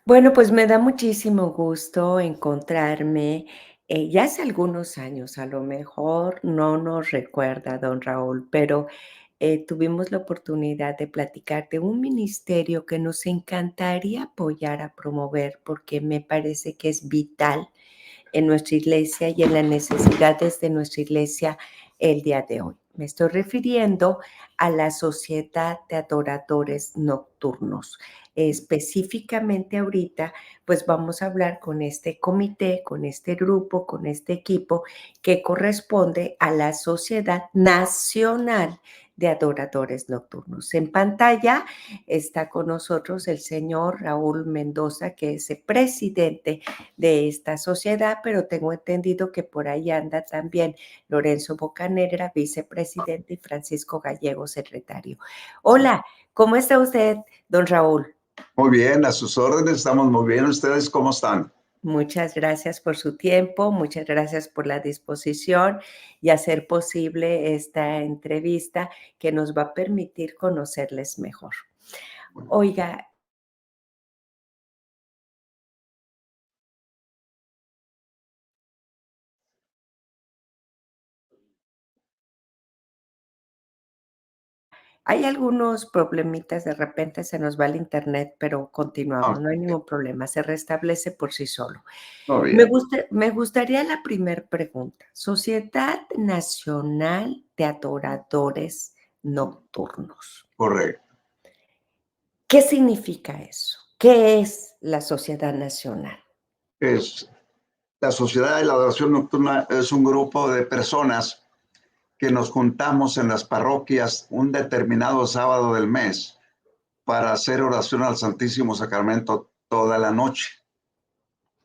Bueno, pues me da muchísimo gusto encontrarme, ya hace algunos años, a lo mejor no nos recuerda don Raúl, pero, tuvimos la oportunidad de platicar de un ministerio que nos encantaría apoyar a promover, porque me parece que es vital en nuestra iglesia y en las necesidades de nuestra iglesia el día de hoy. Me estoy refiriendo a la Sociedad de Adoradores Nocturnos. Específicamente ahorita, pues vamos a hablar con este comité, con este grupo, con este equipo que corresponde a la Sociedad Nacional de Adoradores Nocturnos. En pantalla está con nosotros el señor Raúl Mendoza, que es el presidente de esta sociedad, pero tengo entendido que por ahí anda también Lorenzo Bocanegra, vicepresidente, y Francisco Gallego, secretario. Hola, ¿cómo está usted, don Raúl? Muy bien, a sus órdenes, estamos muy bien. ¿Ustedes cómo están? Muchas gracias por su tiempo, muchas gracias por la disposición y hacer posible esta entrevista que nos va a permitir conocerles mejor. Bueno, Oiga, hay algunos problemitas, de repente se nos va el internet, pero continuamos, no hay ok, ningún problema, se restablece por sí solo. muy Me bien, gusta me gustaría la primer pregunta, Sociedad Nacional de Adoradores Nocturnos, correcto. ¿qué significa eso? ¿Qué es la Sociedad Nacional? Es, la Sociedad de la Adoración Nocturna es un grupo de personas que nos juntamos en las parroquias un determinado sábado del mes para hacer oración al Santísimo Sacramento toda la noche.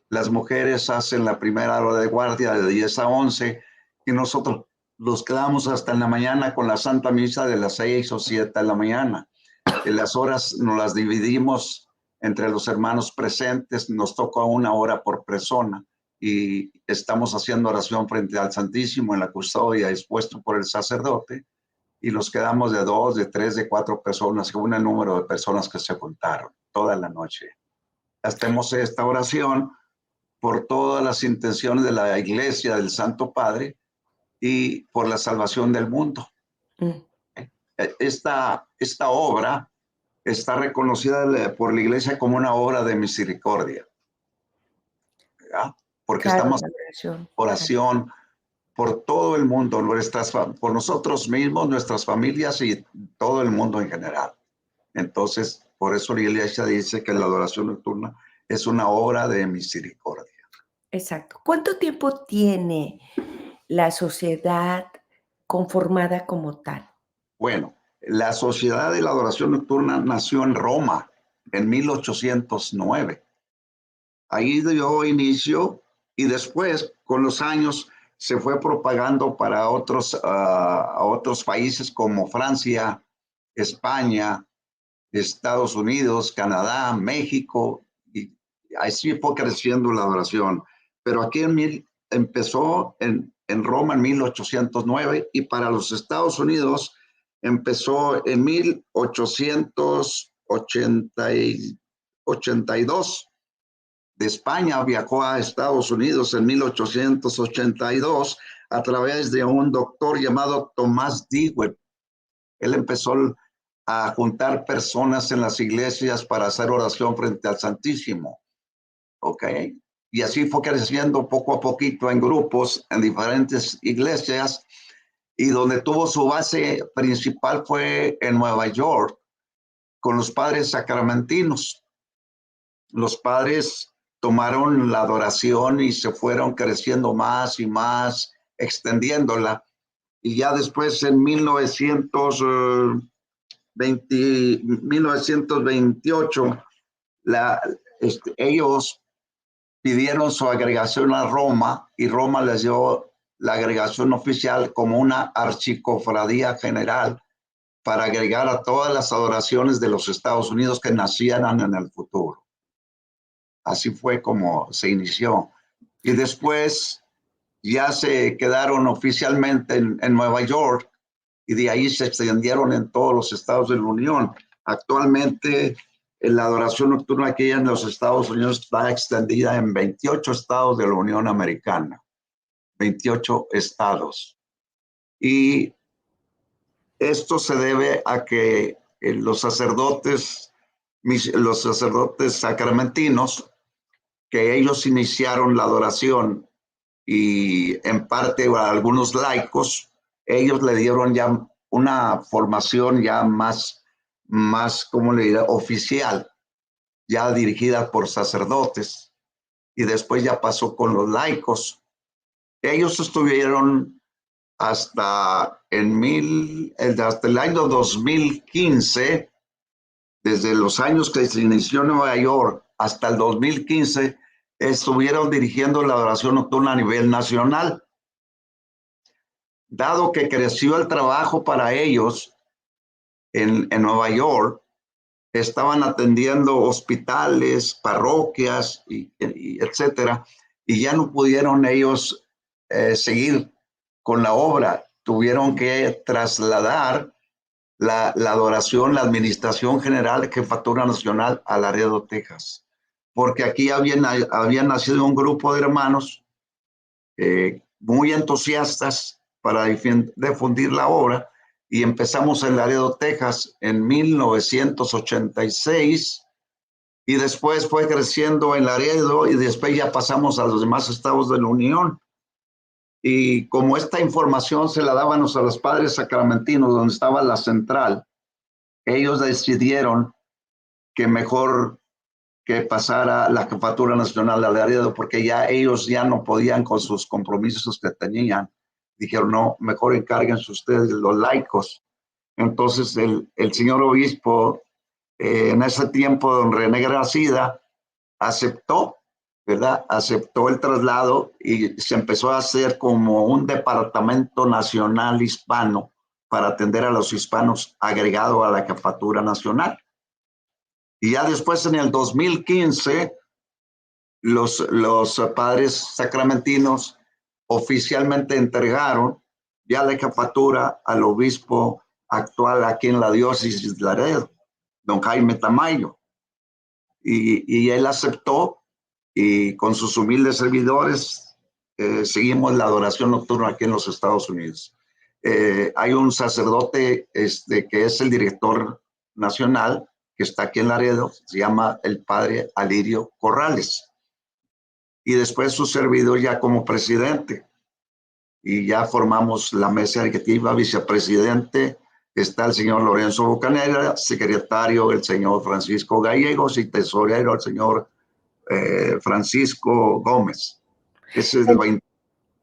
Las mujeres hacen la primera hora de guardia de 10 a 11 y nosotros los quedamos hasta en la mañana con la Santa Misa de las 6 o 7 de la mañana. Las horas nos las dividimos entre los hermanos presentes, nos toca una hora por persona y estamos haciendo oración frente al Santísimo en la custodia expuesto por el sacerdote y nos quedamos de 2, de 3, de 4 personas, según el número de personas que se juntaron toda la noche. Hacemos esta oración por todas las intenciones de la Iglesia del Santo Padre y por la salvación del mundo. Mm, Esta obra está reconocida por la Iglesia como una obra de misericordia, ¿verdad? Porque claro, estamos la en oración, claro. oración por todo el mundo, por nosotros mismos, nuestras familias y todo el mundo en general. Entonces, por eso la Iglesia dice que la adoración nocturna es una obra de misericordia. Exacto. ¿Cuánto tiempo tiene la sociedad conformada como tal? Bueno, la Sociedad de la Adoración Nocturna nació en Roma en 1809. Ahí dio inicio y después, con los años, se fue propagando para a otros países como Francia, España, Estados Unidos, Canadá, México, y así fue creciendo la adoración. Pero aquí empezó en Roma en 1809 y para los Estados Unidos empezó en 1882. De España viajó a Estados Unidos en 1882 a través de un doctor llamado Tomás Dewey. Él empezó a juntar personas en las iglesias para hacer oración frente al Santísimo. ¿Ok? Y así fue creciendo poco a poquito en grupos en diferentes iglesias y donde tuvo su base principal fue en Nueva York con los padres sacramentinos. Los padres tomaron la adoración y se fueron creciendo más y más, extendiéndola. Y ya después en 1928, ellos pidieron su agregación a Roma y Roma les dio la agregación oficial como una archicofradía general para agregar a todas las adoraciones de los Estados Unidos que nacieran en el futuro. Así fue como se inició. Y después ya se quedaron oficialmente en Nueva York y de ahí se extendieron en todos los estados de la Unión. Actualmente La adoración nocturna aquí en los Estados Unidos está extendida en 28 estados de la Unión Americana, 28 estados. Y esto se debe a que los sacerdotes sacramentinos, que ellos iniciaron la adoración y en parte a algunos laicos, ellos le dieron ya una formación ya más, ¿cómo le diré?, oficial, ya dirigida por sacerdotes, y después ya pasó con los laicos. Ellos estuvieron hasta el año 2015, desde los años que se inició en Nueva York hasta el 2015, estuvieron dirigiendo la adoración nocturna a nivel nacional. Dado que creció el trabajo para ellos en Nueva York, estaban atendiendo hospitales, parroquias, y etcétera, y ya no pudieron ellos seguir con la obra. Tuvieron que trasladar la adoración, la administración general de Jefatura Nacional a Laredo, Texas, porque aquí había nacido un grupo de hermanos muy entusiastas para difundir la obra, y empezamos en Laredo, Texas en 1986, y después fue creciendo en Laredo y después ya pasamos a los demás estados de la Unión. Y como esta información se la dábamos a los padres sacramentinos donde estaba la central, ellos decidieron que mejor que pasara la Jefatura Nacional de Laredo, porque ya ellos ya no podían con sus compromisos que tenían. Dijeron, no, mejor encárguense ustedes los laicos. Entonces el señor obispo, en ese tiempo, don René Gracida, aceptó, ¿verdad? Aceptó el traslado y se empezó a hacer como un departamento nacional hispano para atender a los hispanos agregado a la Jefatura Nacional. Y ya después, en el 2015, los padres sacramentinos oficialmente entregaron ya la jefatura al obispo actual aquí en la diócesis de Laredo, don Jaime Tamayo. Y él aceptó, y con sus humildes servidores seguimos la adoración nocturna aquí en los Estados Unidos. Hay un sacerdote que es el director nacional, que está aquí en Laredo, se llama el padre Alirio Corrales. Y después su servidor ya como presidente. Y ya formamos la mesa directiva, vicepresidente, está el señor Lorenzo Bocanera, secretario el señor Francisco Gallegos y tesorero el señor Francisco Gómez. Ese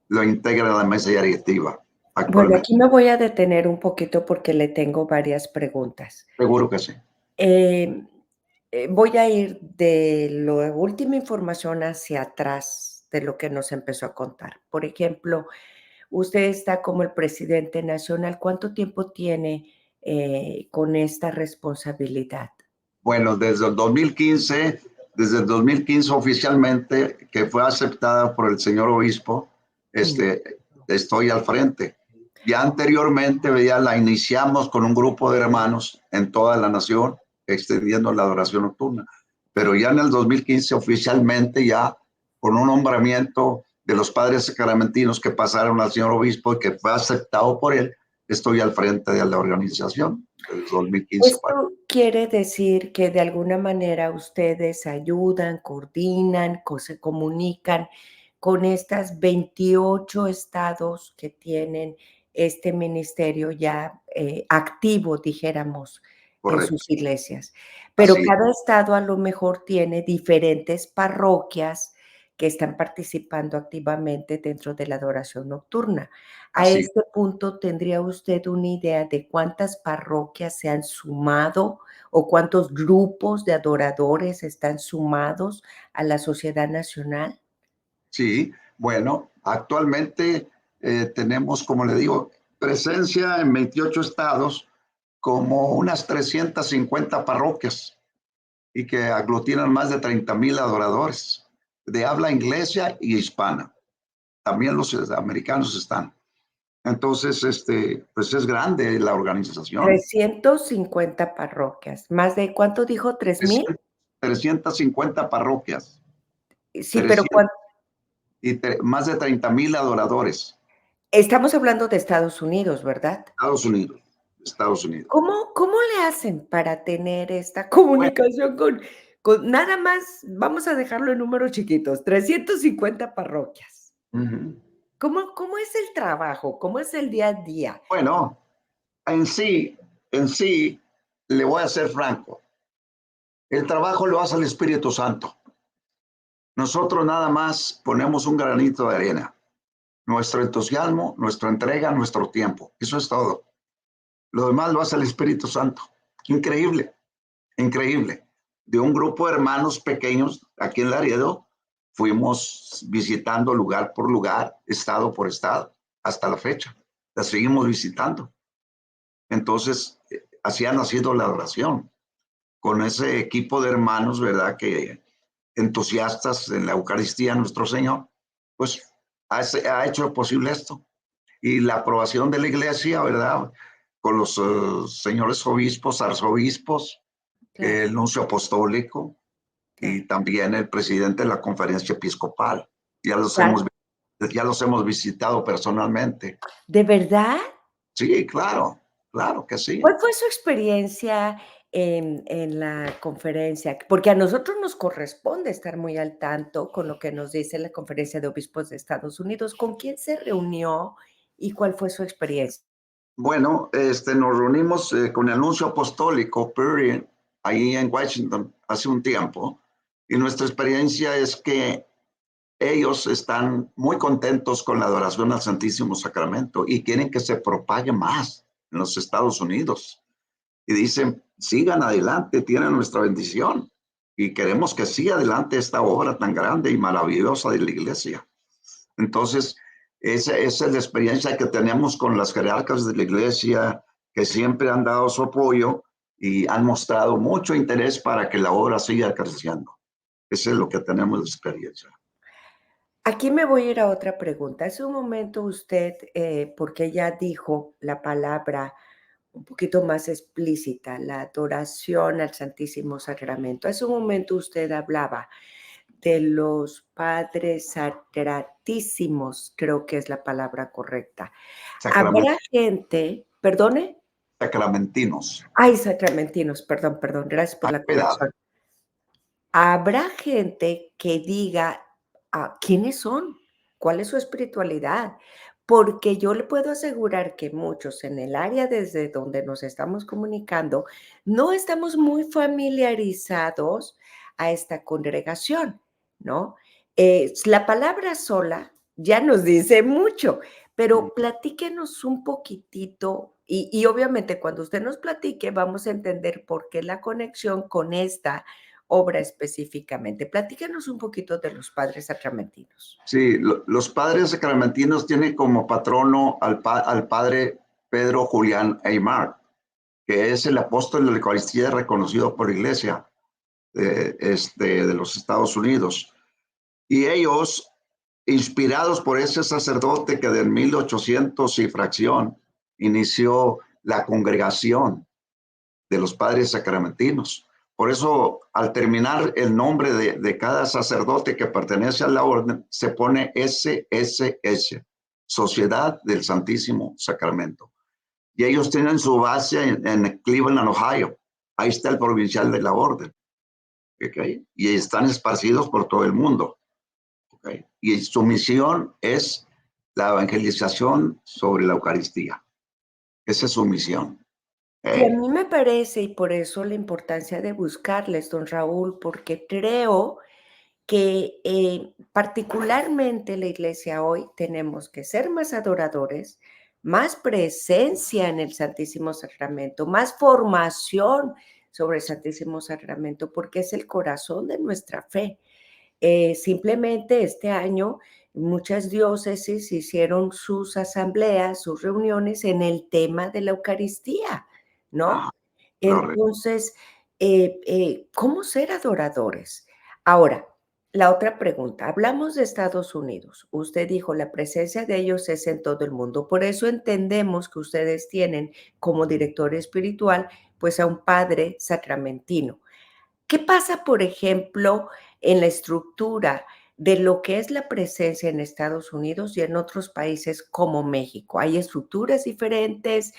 lo integra la mesa directiva Bueno, actualmente. aquí me voy a detener un poquito porque le tengo varias preguntas. Seguro que sí. Em, Voy a ir de la última información hacia atrás de lo que nos empezó a contar. Por ejemplo, usted está como el presidente nacional, ¿cuánto tiempo tiene, con esta responsabilidad? Bueno, desde el 2015 oficialmente, que fue aceptada por el señor obispo, Mm. estoy al frente. Ya anteriormente, ya la iniciamos con un grupo de hermanos en toda la nación, extendiendo la adoración nocturna. Pero ya en el 2015 oficialmente, ya con un nombramiento de los padres sacramentinos que pasaron al señor obispo y que fue aceptado por él, estoy al frente de la organización desde el 2015 para. Esto quiere decir que de alguna manera ustedes ayudan, coordinan, se comunican con estas 28 estados que tienen este ministerio ya activo, dijéramos, en Correcto. sus iglesias. Pero Así, cada estado a lo mejor tiene diferentes parroquias que están participando activamente dentro de la adoración nocturna. A así. este punto, ¿tendría usted una idea de cuántas parroquias se han sumado o cuántos grupos de adoradores están sumados a la sociedad nacional? Sí, bueno, actualmente tenemos, como le digo, presencia en 28 estados, como unas 350 parroquias y que aglutinan más de 30,000 adoradores de habla inglesa y hispana. También los americanos están. Entonces, pues es grande la organización. 350 parroquias, ¿más de cuánto dijo? ¿3000? 300 350 parroquias, Sí, pero 300 y más de 30,000 adoradores. estamos hablando de Estados Unidos, ¿verdad? Estados Unidos, Estados Unidos. ¿Cómo le hacen para tener esta Bueno, comunicación con nada más, vamos a dejarlo en números chiquitos, 350 parroquias? ujú. ¿Cómo es el trabajo? ¿Cómo es el día a día? Bueno, en sí, le voy a ser franco, el trabajo lo hace el Espíritu Santo. Nosotros nada más ponemos un granito de arena, nuestro entusiasmo, nuestra entrega, nuestro tiempo. Eso es todo. Lo demás lo hace el Espíritu Santo. Increíble, increíble. De un grupo de hermanos pequeños aquí en Laredo, fuimos visitando lugar por lugar, estado por estado, hasta la fecha. La seguimos visitando. Entonces, así ha nacido la adoración, con ese equipo de hermanos, ¿verdad? Que entusiastas en la Eucaristía, nuestro Señor, pues ha hecho posible esto. Y la aprobación de la iglesia, ¿verdad? Con los señores obispos, arzobispos, Claro, el nuncio apostólico claro. y también el presidente de la conferencia episcopal. Ya los Claro. hemos, ya los hemos visitado personalmente. ¿De verdad? Sí, claro, claro que sí. ¿Cuál fue su experiencia en la conferencia? Porque a nosotros nos corresponde estar muy al tanto con lo que nos dice la Conferencia de Obispos de Estados Unidos. ¿Con quién se reunió y cuál fue su experiencia? Bueno, nos reunimos con el nuncio apostólico Perry ahí en Washington hace un tiempo y nuestra experiencia es que ellos están muy contentos con la adoración al Santísimo Sacramento y quieren que se propague más en los Estados Unidos. Y dicen, sigan adelante, tienen nuestra bendición y queremos que siga adelante esta obra tan grande y maravillosa de la iglesia. Entonces, esa es la experiencia que tenemos con las jerarcas de la iglesia, que siempre han dado su apoyo y han mostrado mucho interés para que la obra siga creciendo. Eso es lo que tenemos de experiencia. Aquí me voy a ir a otra pregunta. Hace un momento usted, porque ella dijo la palabra un poquito más explícita, la adoración al Santísimo Sacramento. Hace un momento usted hablaba de los padres sacratísimos, creo que es la palabra correcta. Sacrament- Habrá gente, ¿perdone? Sacramentinos. Ay, sacramentinos, perdón, gracias por Hay la cuidado. corrección. Habrá gente que diga, ¿quiénes son? ¿Cuál es su espiritualidad? Porque yo le puedo asegurar que muchos en el área desde donde nos estamos comunicando, no estamos muy familiarizados a esta congregación, ¿no? La palabra sola ya nos dice mucho, pero platíquenos un poquitito y obviamente cuando usted nos platique vamos a entender por qué la conexión con esta obra específicamente. Platícanos un poquito de los padres sacramentinos. Sí, los padres sacramentinos tienen como patrono al padre Pedro Julián Aymar, que es el apóstol de la Eucaristía reconocido por la Iglesia de los Estados Unidos. Y ellos, inspirados por ese sacerdote que de 1800 y fracción inició la congregación de los padres sacramentinos. Por eso, al terminar el nombre de cada sacerdote que pertenece a la orden, se pone SSS, Sociedad del Santísimo Sacramento. Y ellos tienen su base en Cleveland, Ohio. Ahí está el provincial de la orden. ¿Okay? Y están esparcidos por todo el mundo. ¿Okay? Y su misión es la evangelización sobre la Eucaristía. Esa es su misión. Y a ¿Okay? mí me parece, y por eso la importancia de buscarles, don Raúl, porque creo que, particularmente la iglesia hoy tenemos que ser más adoradores, más presencia en el Santísimo Sacramento, más formación sobre el Santísimo Sacramento, porque es el corazón de nuestra fe. Simplemente este año muchas diócesis hicieron sus asambleas, sus reuniones en el tema de la Eucaristía, ¿no? Ah, correcto. Entonces, ¿cómo ser adoradores? Ahora, La otra pregunta, hablamos de Estados Unidos. Usted dijo, la presencia de ellos es en todo el mundo. Por eso entendemos que ustedes tienen como director espiritual, pues a un padre sacramentino. ¿Qué pasa, por ejemplo, en la estructura de lo que es la presencia en Estados Unidos y en otros países como México? ¿Hay estructuras diferentes?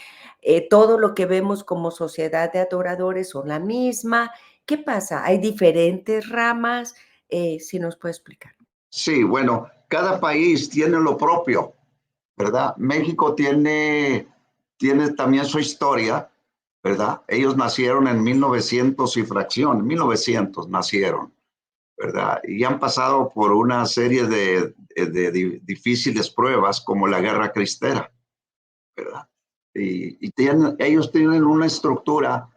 ¿Todo lo que vemos como sociedad de adoradores son la misma? ¿Qué pasa? ¿Hay diferentes ramas? Si nos puede explicar. Sí, bueno, cada país tiene lo propio, ¿verdad? México tiene también su historia, ¿verdad? Ellos nacieron en 1900 y fracción, 1900 nacieron, ¿verdad? Y han pasado por una serie de difíciles pruebas como la Guerra Cristera, ¿verdad? Ellos tienen una estructura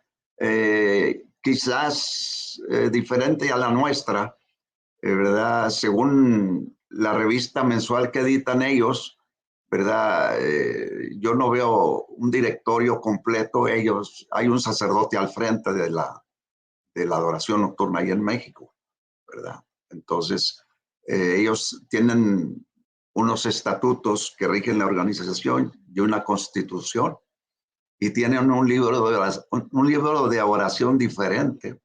quizás diferente a la nuestra, ¿verdad? Según la revista mensual que editan ellos, ¿verdad? Yo no veo un directorio completo. Hay un sacerdote al frente de la adoración nocturna ahí en México, ¿verdad? Entonces, ellos tienen unos estatutos que rigen la organización y una constitución y tienen un libro de oración diferente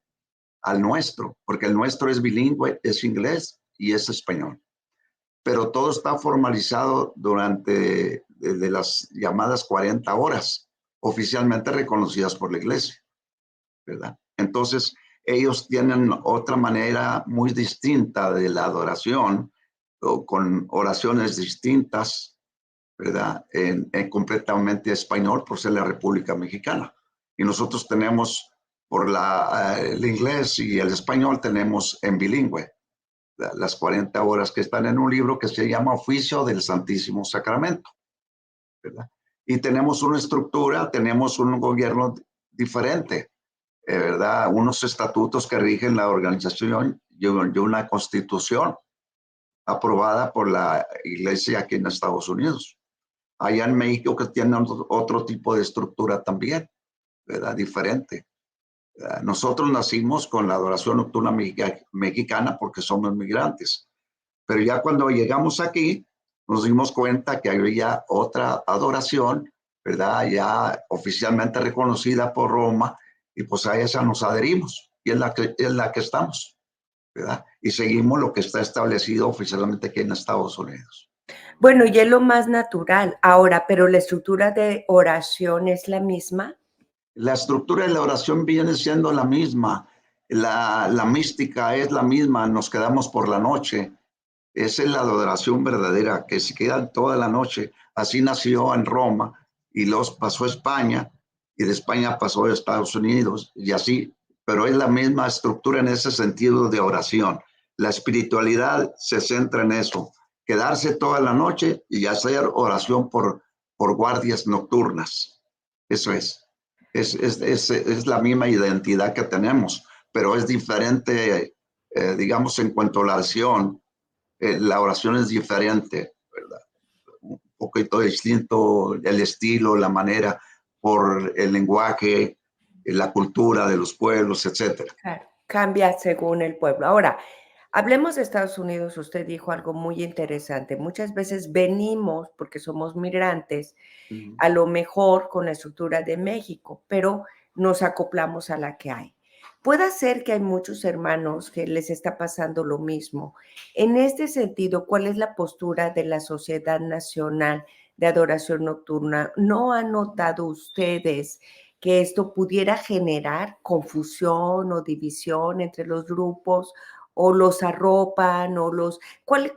al nuestro, porque el nuestro es bilingüe, es inglés y es español. Pero todo está formalizado durante de las llamadas 40 horas, oficialmente reconocidas por la iglesia, ¿verdad? Entonces, ellos tienen otra manera muy distinta de la adoración, o con oraciones distintas, ¿verdad? En completamente español por ser la República Mexicana. Y nosotros tenemos, por el inglés y el español, tenemos en bilingüe las 40 horas que están en un libro que se llama Oficio del Santísimo Sacramento, ¿verdad? Y tenemos una estructura, tenemos un gobierno diferente, ¿verdad? Unos estatutos que rigen la organización y una constitución aprobada por la iglesia aquí en Estados Unidos. Allá en México que tienen otro tipo de estructura también, ¿verdad? Diferente. Nosotros nacimos con la adoración nocturna mexicana porque somos migrantes, pero ya cuando llegamos aquí nos dimos cuenta que había otra adoración, ¿verdad? Ya oficialmente reconocida por Roma y pues a esa nos adherimos y es la que estamos, ¿verdad? Y seguimos lo que está establecido oficialmente aquí en Estados Unidos. Bueno, y es lo más natural. Ahora, pero la estructura de oración es la misma. La estructura de la oración viene siendo la misma, la mística es la misma, nos quedamos por la noche. Esa es la adoración verdadera, que se quedan toda la noche. Así nació en Roma y los pasó a España y de España pasó a Estados Unidos y así, pero es la misma estructura en ese sentido de oración. La espiritualidad se centra en eso, quedarse toda la noche y hacer oración por guardias nocturnas. Eso es la misma identidad que tenemos, pero es diferente, digamos, en cuanto a la oración es diferente, ¿verdad? Un poquito distinto el estilo, la manera, por el lenguaje, la cultura de los pueblos, etcétera. Claro, cambia según el pueblo. Ahora, hablemos de Estados Unidos. Usted dijo algo muy interesante. Muchas veces venimos, porque somos migrantes, Uh-huh. a lo mejor con la estructura de México, pero nos acoplamos a la que hay. Puede ser que hay muchos hermanos que les está pasando lo mismo. En este sentido, ¿cuál es la postura de la Sociedad Nacional de Adoración Nocturna? ¿No han notado ustedes que esto pudiera generar confusión o división entre los grupos, o los arropan, o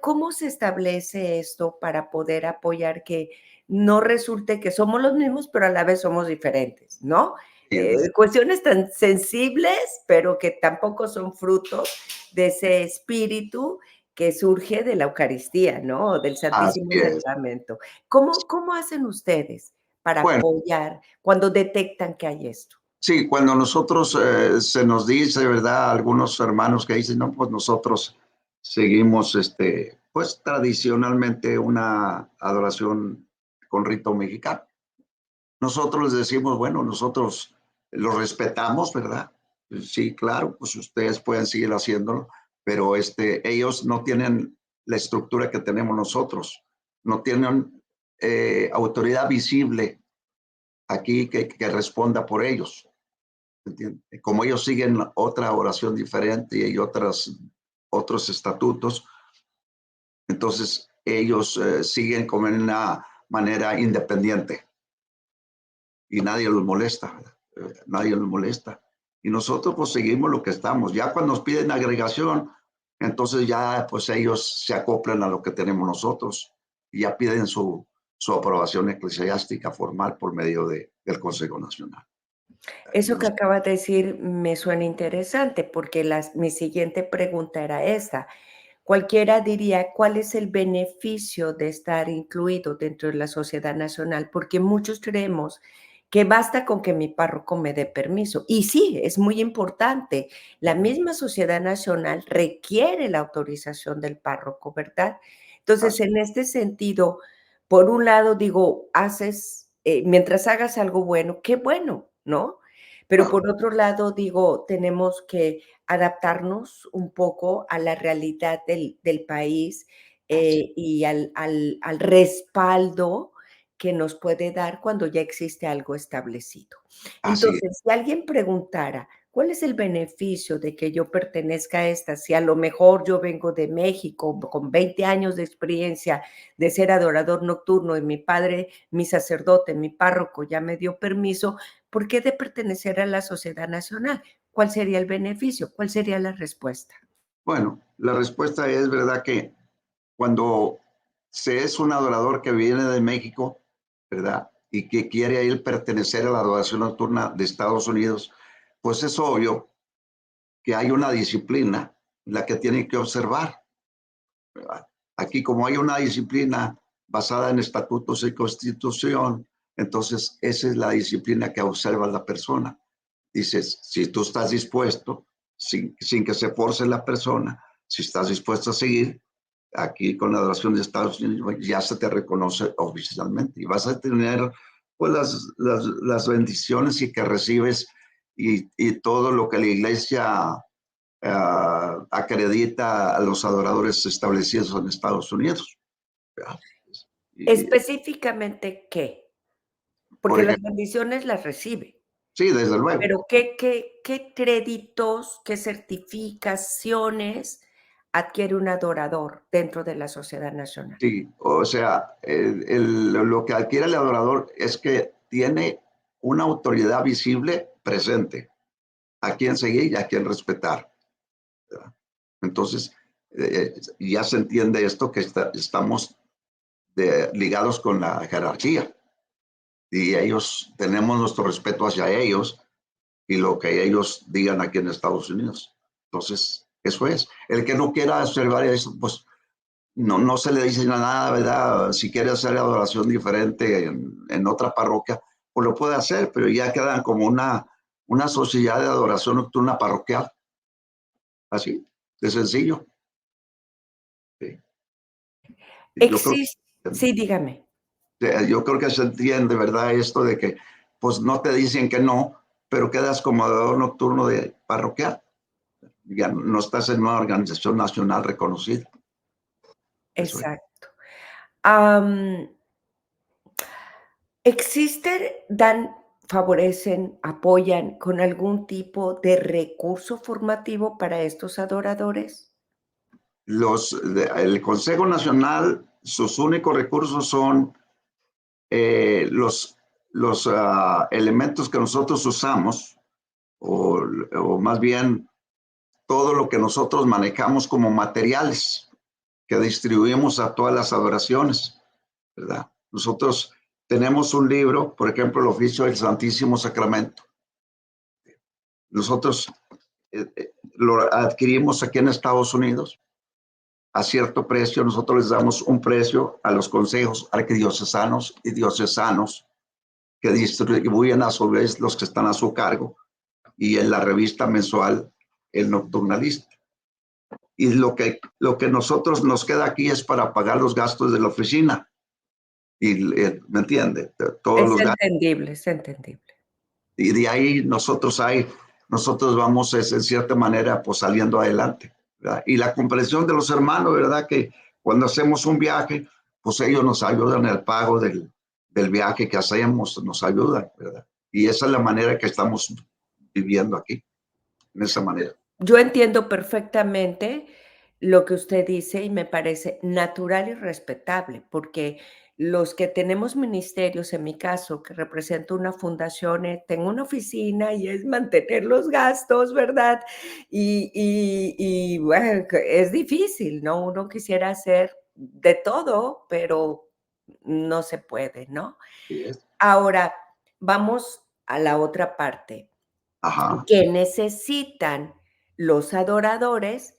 cómo se establece esto para poder apoyar que no resulte que somos los mismos, pero a la vez somos diferentes, ¿no? Cuestiones tan sensibles, pero que tampoco son frutos de ese espíritu que surge de la Eucaristía, ¿no? Del Así Santísimo es. Sacramento. ¿Cómo hacen ustedes para Bueno, apoyar cuando detectan que hay esto? sí, cuando nosotros se nos dice, ¿verdad? Algunos hermanos que dicen, no, pues nosotros seguimos, pues tradicionalmente una adoración con rito mexicano. Nosotros les decimos, bueno, nosotros los respetamos, ¿verdad? Sí, claro, pues ustedes pueden seguir haciéndolo, pero ellos no tienen la estructura que tenemos nosotros, no tienen autoridad visible aquí que responda por ellos. ¿Entiendes? Como ellos siguen otra oración diferente y otros estatutos, entonces ellos siguen como en una manera independiente y nadie los molesta, nadie los molesta. Y nosotros pues seguimos lo que estamos. Ya cuando nos piden agregación, entonces ya pues ellos se acoplan a lo que tenemos nosotros y ya piden su aprobación eclesiástica formal por medio del Consejo Nacional. Y Eso que nos, acabas de decir me suena interesante, porque mi siguiente pregunta era esta. Cualquiera diría, ¿cuál es el beneficio de estar incluido dentro de la sociedad nacional? Porque muchos creemos que basta con que mi párroco me dé permiso. Y sí, es muy importante. La misma sociedad nacional requiere la autorización del párroco, ¿verdad? Entonces, así, en este sentido, por un lado digo, mientras hagas algo bueno, qué bueno, ¿no? Pero claro, por otro lado digo, tenemos que adaptarnos un poco a la realidad del país, así, y al respaldo que nos puede dar cuando ya existe algo establecido. así. Entonces, si alguien preguntara, ¿cuál es el beneficio de que yo pertenezca a esta? Si a lo mejor yo vengo de México con 20 años de experiencia de ser adorador nocturno y mi padre, mi sacerdote, mi párroco ya me dio permiso, ¿por qué de pertenecer a la sociedad nacional? ¿Cuál sería el beneficio? ¿Cuál sería la respuesta? Bueno, la respuesta es verdad que cuando se es un adorador que viene de México, ¿verdad? Y que quiere él pertenecer a la adoración nocturna de Estados Unidos, pues es obvio que hay una disciplina la que tiene que observar, ¿verdad? Aquí como hay una disciplina basada en estatutos y constitución, entonces esa es la disciplina que observa la persona. Dices, si tú estás dispuesto, sin que se force la persona, si estás dispuesto a seguir, aquí con la adoración de Estados Unidos ya se te reconoce oficialmente y vas a tener pues las bendiciones y que recibes y todo lo que la iglesia acredita a los adoradores establecidos en Estados Unidos. ¿Verdad? Y, Específicamente, ¿qué? por Porque las ejemplo, bendiciones las recibe, sí, desde luego. pero ¿qué créditos, qué certificaciones adquiere un adorador dentro de la sociedad nacional? Sí, o sea, lo que adquiere el adorador es que tiene una autoridad visible presente, a quien seguir y a quien respetar. ¿Verdad? Entonces, ya se entiende esto que estamos ligados con la jerarquía y ellos tenemos nuestro respeto hacia ellos y lo que ellos digan aquí en Estados Unidos. Entonces, eso es. El que no quiera observar eso, pues no se le dice nada, ¿verdad? Si quiere hacer adoración diferente en otra parroquia, pues lo puede hacer, pero ya quedan como una sociedad de adoración nocturna parroquial, así, de sencillo. Sí. Yo creo, Existe Sí, dígame. yo creo que se entiende, ¿verdad? Esto de que, pues no te dicen que no, pero quedas como adorador nocturno de parroquial. Ya no estás en una organización nacional reconocida. Eso es. Exacto. Am, ¿existen, favorecen, apoyan con algún tipo de recurso formativo para estos adoradores? El Consejo Nacional, sus únicos recursos son los elementos que nosotros usamos, o más bien todo lo que nosotros manejamos como materiales que distribuimos a todas las adoraciones, ¿verdad? Nosotros tenemos un libro, por ejemplo, el Oficio del Santísimo Sacramento. Nosotros lo adquirimos aquí en Estados Unidos a cierto precio. Nosotros les damos un precio a los consejos arquidiocesanos y diocesanos que distribuyen a su vez los que están a su cargo y en la revista mensual El Nocturnalista. Y lo que nosotros nos queda aquí es para pagar los gastos de la oficina. Y ¿me entiende? Todos Es los gastos. entendible, es entendible. Y de ahí nosotros vamos en cierta manera pues saliendo adelante. ¿verdad? Y la comprensión de los hermanos, ¿verdad? Que cuando hacemos un viaje, pues ellos nos ayudan en el pago del viaje que hacemos, nos ayudan, ¿verdad? Y esa es la manera que estamos viviendo aquí, en esa manera. Yo entiendo perfectamente lo que usted dice y me parece natural y respetable, porque los que tenemos ministerios, en mi caso, que represento una fundación, tengo una oficina y es mantener los gastos, ¿verdad? Y bueno, es difícil, ¿no? Uno quisiera hacer de todo, pero no se puede, ¿no? Sí es. Ahora, vamos a la otra parte. Ajá. ¿Qué necesitan los adoradores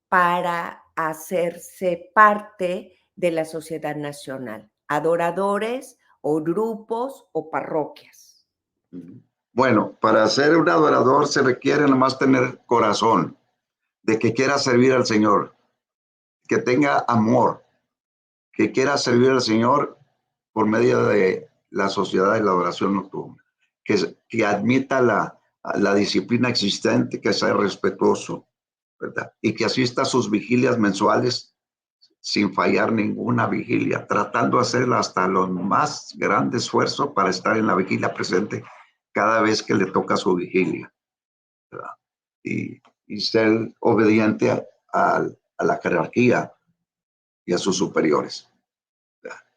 para hacerse parte de la sociedad nacional? ¿Adoradores o grupos o parroquias? Bueno, para ser un adorador se requiere nomás tener corazón, de que quiera servir al Señor, que tenga amor, que quiera servir al Señor por medio de la sociedad de la adoración nocturna, que admita la disciplina existente, que sea respetuoso, ¿verdad? Y que asista a sus vigilias mensuales sin fallar ninguna vigilia, tratando de hacer hasta los más grande esfuerzo para estar en la vigilia presente cada vez que le toca su vigilia, ¿verdad? Y ser obediente a la jerarquía y a sus superiores.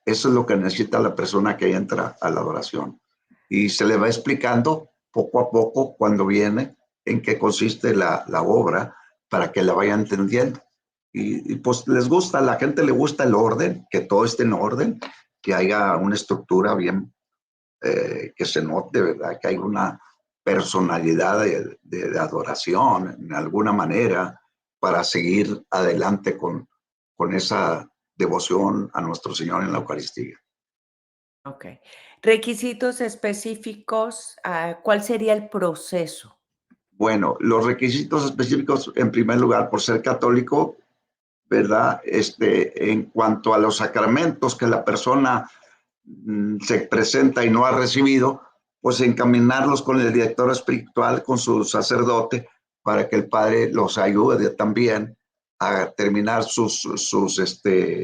Eso es lo que necesita la persona que entra a la adoración. Y se le va explicando poco a poco cuando viene en qué consiste la obra para que la vaya entendiendo. Y pues les gusta, a la gente le gusta el orden, que todo esté en orden, que haya una estructura bien, que se note, ¿verdad? Que hay una personalidad de adoración en alguna manera para seguir adelante con esa devoción a nuestro Señor en la Eucaristía. Okey. Requisitos específicos, ¿cuál sería el proceso? Bueno, los requisitos específicos, en primer lugar, por ser católico, ¿verdad? En cuanto a los sacramentos que la persona se presenta y no ha recibido, pues encaminarlos con el director espiritual, con su sacerdote, para que el padre los ayude también a terminar sus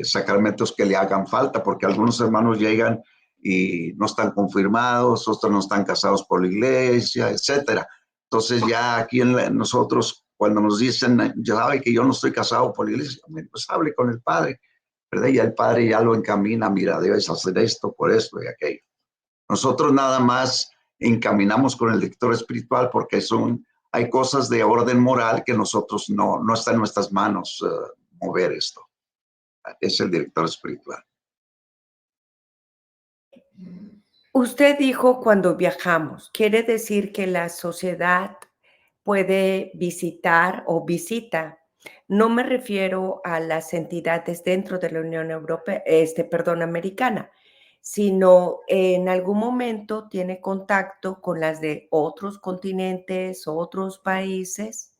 sacramentos que le hagan falta, porque algunos hermanos llegan y no están confirmados, otros no están casados por la iglesia, etcétera. Entonces ya aquí nosotros, cuando nos dicen, ya sabe que yo no estoy casado por la iglesia, pues hable con el padre, ¿verdad? Y el padre ya lo encamina, mira, debes hacer esto por esto y aquello. Nosotros nada más encaminamos con el director espiritual porque hay cosas de orden moral que nosotros no está en nuestras manos mover esto. Es el director espiritual. Usted dijo cuando viajamos, quiere decir que la sociedad puede visitar o visita. No me refiero a las entidades dentro de la Unión Europea, perdón, americana, sino en algún momento tiene contacto con las de otros continentes, otros países.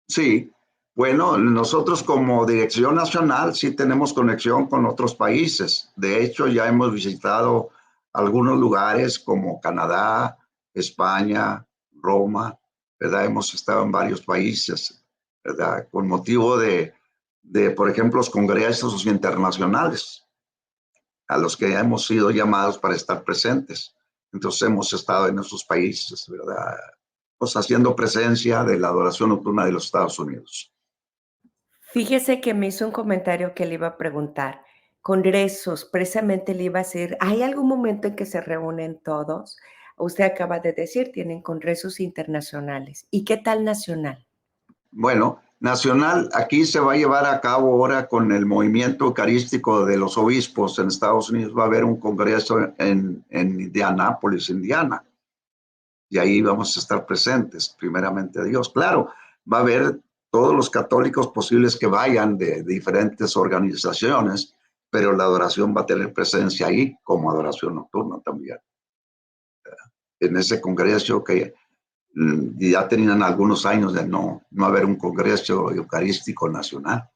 Sí, bueno, nosotros como Dirección Nacional sí tenemos conexión con otros países. De hecho, ya hemos visitado algunos lugares como Canadá, España, Roma, ¿verdad? Hemos estado en varios países, ¿verdad? Con motivo por ejemplo, los congresos internacionales a los que hemos sido llamados para estar presentes. Entonces hemos estado en esos países, ¿verdad? Pues haciendo presencia de la adoración nocturna de los Estados Unidos. Fíjese que me hizo un comentario que le iba a preguntar. Congresos, precisamente le iba a decir, ¿hay algún momento en que se reúnen todos? Usted acaba de decir, tienen congresos internacionales. ¿Y qué tal nacional? Bueno, nacional, aquí se va a llevar a cabo ahora con el movimiento eucarístico de los obispos en Estados Unidos. Va a haber un congreso en Indianápolis, Indiana, y ahí vamos a estar presentes, primeramente Dios. Claro, va a haber todos los católicos posibles que vayan de diferentes organizaciones, pero la adoración va a tener presencia ahí como adoración nocturna también. En ese congreso que ya tenían algunos años de no haber un congreso eucarístico nacional.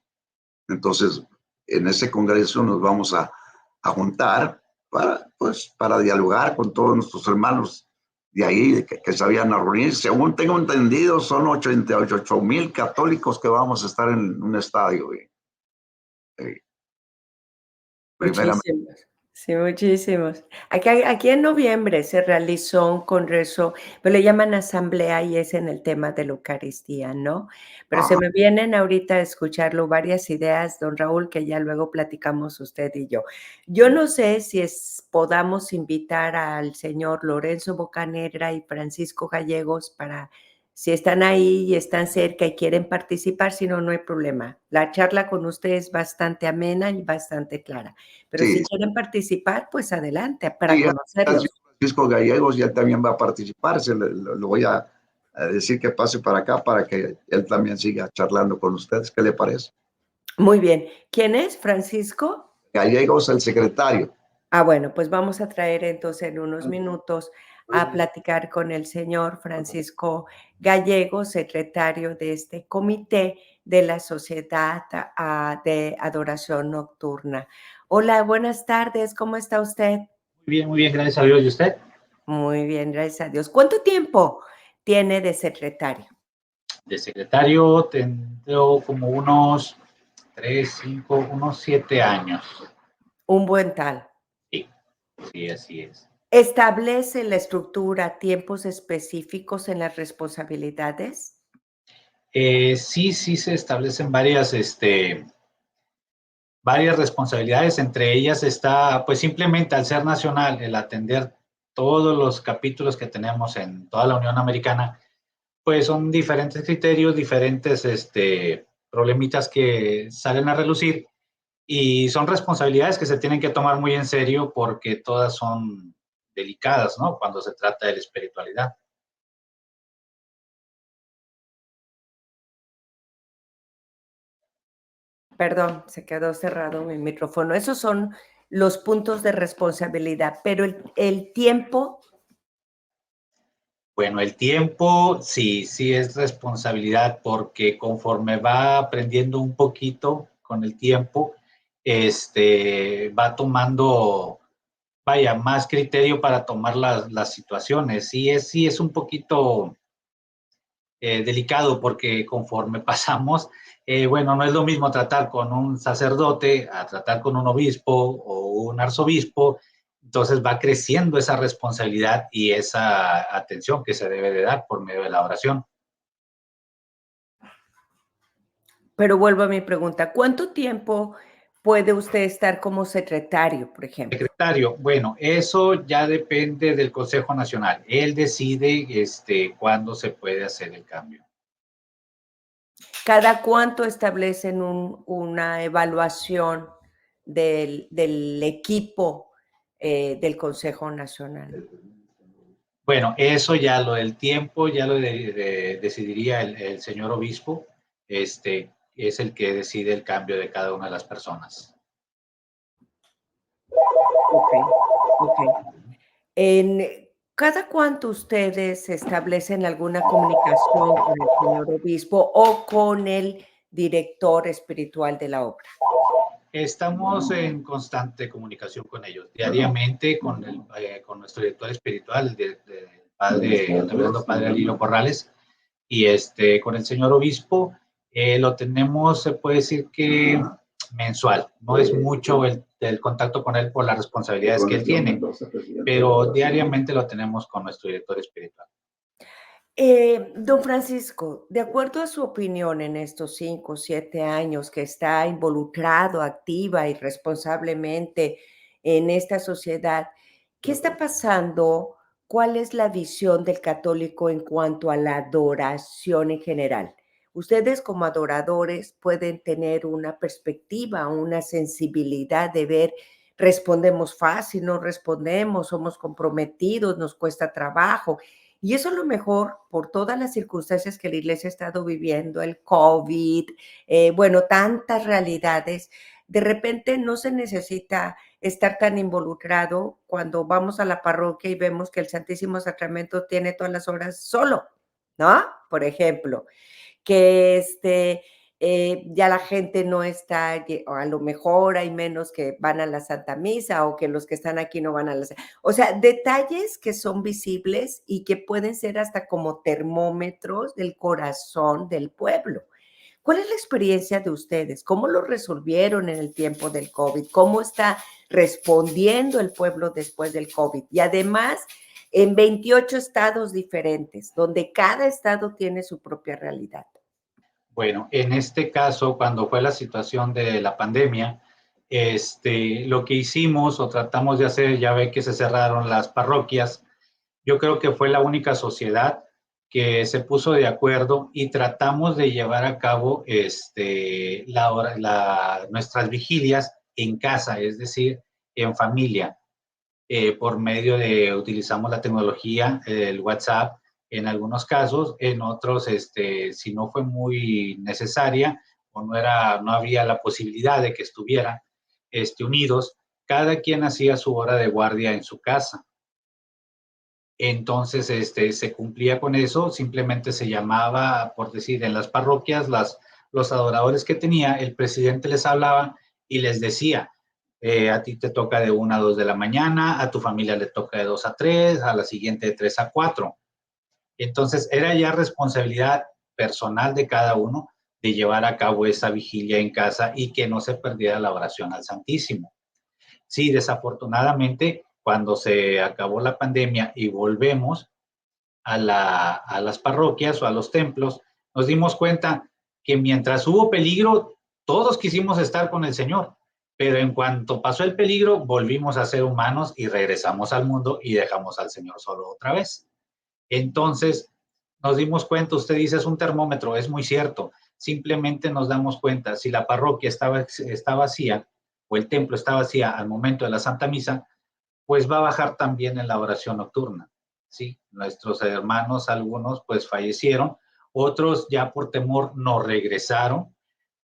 Entonces, en ese congreso nos vamos a juntar para dialogar con todos nuestros hermanos de ahí que se habían a reunir. Según tengo entendido, son 88,000 católicos que vamos a estar en un estadio. Eh, primeramente, Muchísimos, sí, muchísimos. Aquí en noviembre se realizó un congreso, pues le llaman asamblea y es en el tema de la Eucaristía, ¿no? Pero se ajá, me vienen ahorita a escucharlo varias ideas, don Raúl, que ya luego platicamos usted y yo. Yo no sé si podamos invitar al señor Lorenzo Bocanegra y Francisco Gallegos para si están ahí y están cerca y quieren participar, si no, no hay problema. La charla con usted es bastante amena y bastante clara. Pero sí, si quieren participar, pues adelante, para sí, conocerlos. Francisco Gallegos ya también va a participar. Lo voy a decir que pase para acá para que él también siga charlando con ustedes. ¿Qué le parece? Muy bien. ¿Quién es? ¿Francisco? Gallegos, el secretario. Bueno, pues vamos a traer entonces en unos minutos a platicar con el señor Francisco Gallego, secretario de este comité de la Sociedad de Adoración Nocturna. Hola, buenas tardes, ¿cómo está usted? Muy bien, gracias a Dios. ¿Y usted? Muy bien, gracias a Dios. ¿Cuánto tiempo tiene de secretario? De secretario tendré como unos 7 años. Un buen tal. Sí, sí, así es. ¿Establece la estructura tiempos específicos en las responsabilidades? Sí se establecen varias responsabilidades. Entre ellas está, pues simplemente al ser nacional, el atender todos los capítulos que tenemos en toda la Unión Americana, pues son diferentes criterios, diferentes problemitas que salen a relucir. Y son responsabilidades que se tienen que tomar muy en serio porque todas son delicadas, ¿no? Cuando se trata de la espiritualidad. Perdón, se quedó cerrado mi micrófono. Esos son los puntos de responsabilidad, pero el tiempo, Bueno, el tiempo sí es responsabilidad porque conforme va aprendiendo un poquito con el tiempo, va tomando, vaya, más criterio para tomar las situaciones. Sí es un poquito delicado porque conforme pasamos, bueno, no es lo mismo tratar con un sacerdote a tratar con un obispo o un arzobispo, entonces va creciendo esa responsabilidad y esa atención que se debe de dar por medio de la oración. pero vuelvo a mi pregunta, ¿cuánto tiempo puede usted estar como secretario, por ejemplo? Secretario, bueno, eso ya depende del Consejo Nacional. Él decide cuándo se puede hacer el cambio. ¿Cada cuánto establecen una evaluación del equipo del Consejo Nacional? Bueno, eso ya lo del tiempo, ya decidiría el señor obispo, es el que decide el cambio de cada una de las personas. Ok, ok. En ¿Cada cuánto ustedes establecen alguna comunicación con el señor obispo o con el director espiritual de la obra? Estamos en constante comunicación con ellos, diariamente con nuestro director espiritual, el reverendo padre Alilo Corrales, y con el señor obispo lo tenemos, se puede decir que mensual. No es mucho el contacto con él por las responsabilidades que él tiene, pero diariamente lo tenemos con nuestro director espiritual. Don Francisco, de acuerdo a su opinión en estos 5 o 7 años que está involucrado activa y responsablemente en esta sociedad, ¿qué está pasando? ¿Cuál es la visión del católico en cuanto a la adoración en general? Ustedes como adoradores pueden tener una perspectiva, una sensibilidad de ver, respondemos fácil, no respondemos, somos comprometidos, nos cuesta trabajo. Y eso a lo mejor por todas las circunstancias que la iglesia ha estado viviendo, el COVID, bueno, tantas realidades, de repente no se necesita estar tan involucrado cuando vamos a la parroquia y vemos que el Santísimo Sacramento tiene todas las horas solo, ¿no? Por ejemplo, que ya la gente no está, o a lo mejor hay menos que van a la Santa Misa o que los que están aquí no van a la... O sea, detalles que son visibles y que pueden ser hasta como termómetros del corazón del pueblo. ¿Cuál es la experiencia de ustedes? ¿Cómo lo resolvieron en el tiempo del COVID? ¿Cómo está respondiendo el pueblo después del COVID? Y además, en 28 estados diferentes, donde cada estado tiene su propia realidad. Bueno, en este caso, cuando fue la situación de la pandemia, lo que hicimos o tratamos de hacer, ya ve que se cerraron las parroquias, yo creo que fue la única sociedad que se puso de acuerdo y tratamos de llevar a cabo nuestras vigilias en casa, es decir, en familia, por medio de, utilizamos la tecnología, el WhatsApp, en algunos casos, en otros, si no fue muy necesaria o no había la posibilidad de que estuvieran unidos, cada quien hacía su hora de guardia en su casa. Entonces, se cumplía con eso, simplemente se llamaba, por decir, en las parroquias, los adoradores que tenía, el presidente les hablaba y les decía, a ti te toca de 1 a 2 de la mañana, a tu familia le toca de 2 a 3, a la siguiente de 3 a 4. Entonces, era ya responsabilidad personal de cada uno de llevar a cabo esa vigilia en casa y que no se perdiera la oración al Santísimo. Sí, desafortunadamente, cuando se acabó la pandemia y volvemos a las parroquias o a los templos, nos dimos cuenta que mientras hubo peligro, todos quisimos estar con el Señor, pero en cuanto pasó el peligro, volvimos a ser humanos y regresamos al mundo y dejamos al Señor solo otra vez. Entonces, nos dimos cuenta, usted dice es un termómetro, es muy cierto, simplemente nos damos cuenta, si la parroquia está vacía o el templo está vacía al momento de la Santa Misa, pues va a bajar también en la oración nocturna. ¿Sí? Nuestros hermanos, algunos pues fallecieron, otros ya por temor no regresaron,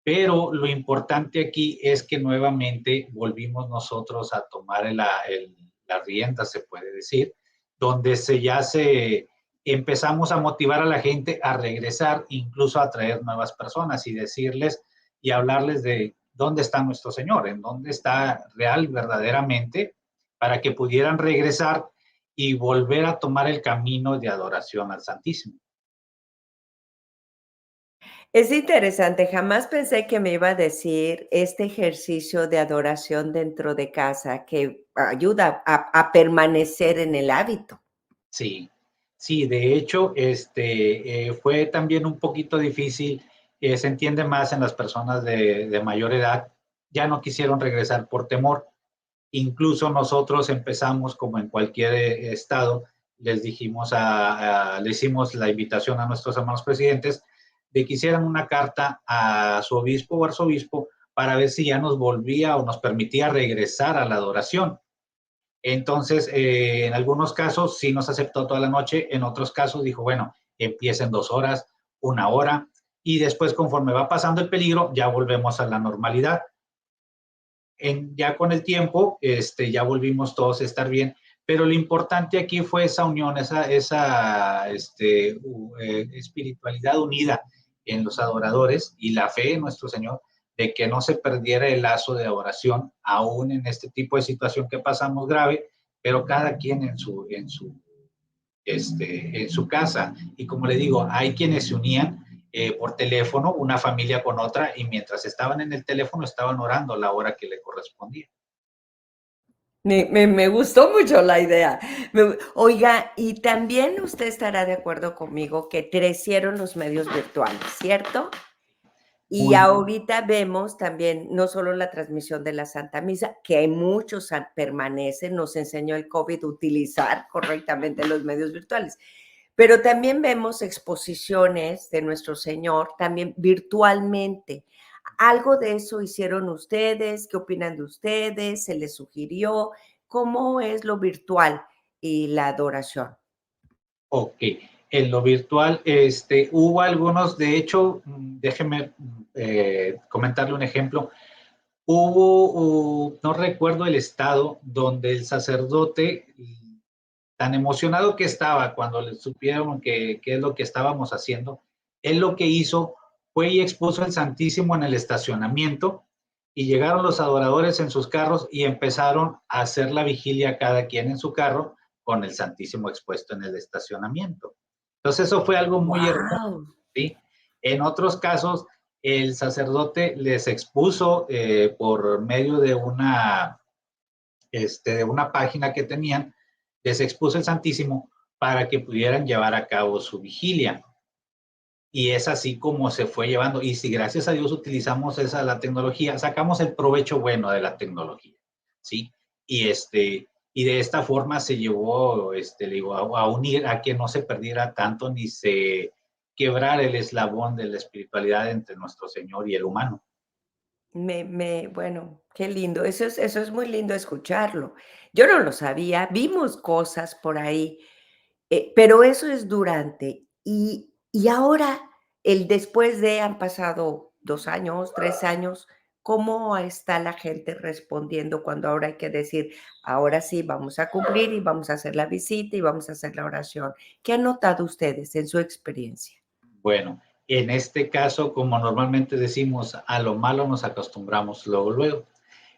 pero lo importante aquí es que nuevamente volvimos nosotros a tomar la rienda, se puede decir, donde se empezamos a motivar a la gente a regresar, incluso a traer nuevas personas y decirles y hablarles de dónde está nuestro Señor, en dónde está real, verdaderamente, para que pudieran regresar y volver a tomar el camino de adoración al Santísimo. Es interesante, jamás pensé que me iba a decir este ejercicio de adoración dentro de casa que ayuda a permanecer en el hábito. Sí, sí, de hecho, fue también un poquito difícil, se entiende más en las personas de mayor edad, ya no quisieron regresar por temor. Incluso nosotros empezamos, como en cualquier estado, le hicimos la invitación a nuestros hermanos presidentes de que hicieran una carta a su obispo o arzobispo para ver si ya nos volvía o nos permitía regresar a la adoración. Entonces, en algunos casos sí nos aceptó toda la noche, en otros casos dijo, bueno, empiecen 2 horas, 1 hora, y después conforme va pasando el peligro, ya volvemos a la normalidad. Ya con el tiempo, ya volvimos todos a estar bien, pero lo importante aquí fue esa unión, esa espiritualidad unida en los adoradores y la fe en nuestro Señor, de que no se perdiera el lazo de oración, aún en este tipo de situación que pasamos grave, pero cada quien en su casa. Y como le digo, hay quienes se unían por teléfono, una familia con otra, y mientras estaban en el teléfono estaban orando la hora que le correspondía. Me gustó mucho la idea. Oiga, y también usted estará de acuerdo conmigo que crecieron los medios virtuales, ¿cierto? Y Muy, ahorita vemos también no solo la transmisión de la Santa Misa, que hay muchos permanecen, nos enseñó el COVID a utilizar correctamente los medios virtuales, pero también vemos exposiciones de nuestro Señor también virtualmente. ¿Algo de eso hicieron ustedes? ¿Qué opinan de ustedes? ¿Se les sugirió? ¿Cómo es lo virtual y la adoración? ok. En lo virtual, hubo algunos, de hecho, déjeme comentarle un ejemplo. No recuerdo el estado donde el sacerdote, tan emocionado que estaba cuando le supieron qué es lo que estábamos haciendo, él lo que hizo fue y expuso el Santísimo en el estacionamiento y llegaron los adoradores en sus carros y empezaron a hacer la vigilia cada quien en su carro con el Santísimo expuesto en el estacionamiento. Entonces eso fue algo muy hermoso, Wow. ¿sí? En otros casos, el sacerdote les expuso por medio de una página que tenían, les expuso el Santísimo para que pudieran llevar a cabo su vigilia. Y es así como se fue llevando. Y si gracias a Dios utilizamos la tecnología, sacamos el provecho bueno de la tecnología, ¿sí? Y de esta forma se llevó, le digo, a unir, a que no se perdiera tanto ni se quebrara el eslabón de la espiritualidad entre nuestro Señor y el humano. Bueno, qué lindo. Eso es muy lindo escucharlo. Yo no lo sabía, vimos cosas por ahí, pero eso es durante. Y ahora, el después de han pasado 2 años, 3 años, ¿cómo está la gente respondiendo cuando ahora hay que decir: "Ahora sí, vamos a cumplir y vamos a hacer la visita y vamos a hacer la oración"? ¿Qué han notado ustedes en su experiencia? Bueno, en este caso, como normalmente decimos, a lo malo nos acostumbramos luego, luego.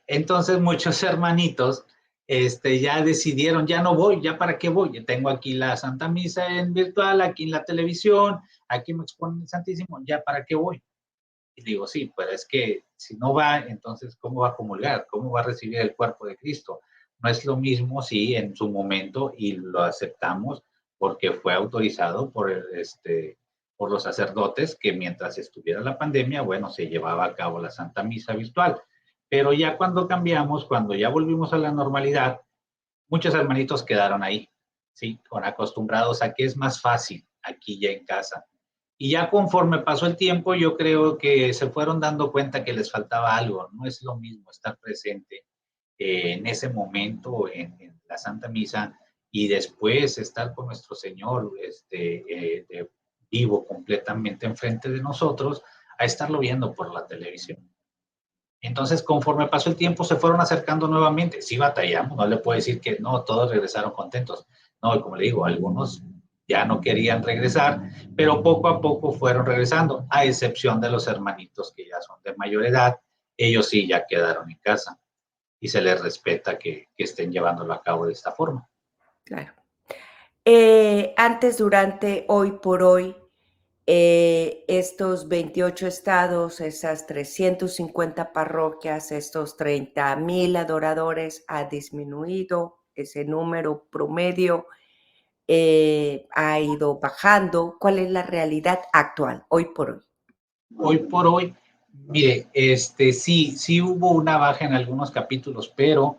Entonces muchos hermanitos ya decidieron, ya no voy, ya para qué voy. Tengo aquí la Santa Misa en virtual, aquí en la televisión, aquí me exponen el Santísimo, ya para qué voy. Y digo, sí, pero es que si no va, entonces, ¿cómo va a comulgar? ¿Cómo va a recibir el cuerpo de Cristo? No es lo mismo si en su momento, y lo aceptamos porque fue autorizado por los sacerdotes, que mientras estuviera la pandemia, bueno, se llevaba a cabo la Santa Misa virtual. Pero ya cuando cambiamos, cuando ya volvimos a la normalidad, muchos hermanitos quedaron ahí, ¿sí? Con acostumbrados a que es más fácil aquí ya en casa. Y ya conforme pasó el tiempo, yo creo que se fueron dando cuenta que les faltaba algo. No es lo mismo estar presente en ese momento en la Santa Misa y después estar con nuestro Señor vivo completamente enfrente de nosotros, a estarlo viendo por la televisión. Entonces, conforme pasó el tiempo, se fueron acercando nuevamente. Sí batallamos, no le puedo decir que no, todos regresaron contentos. No, y como le digo, algunos ya no querían regresar, pero poco a poco fueron regresando, a excepción de los hermanitos que ya son de mayor edad. Ellos sí ya quedaron en casa y se les respeta que estén llevándolo a cabo de esta forma. Claro. Antes, durante, hoy por hoy, estos 28 estados, esas 350 parroquias, estos 30,000 adoradores, ¿ha disminuido ese número promedio? ¿Ha ido bajando? ¿Cuál es la realidad actual, hoy por hoy? Hoy por hoy, mire, sí hubo una baja en algunos capítulos, pero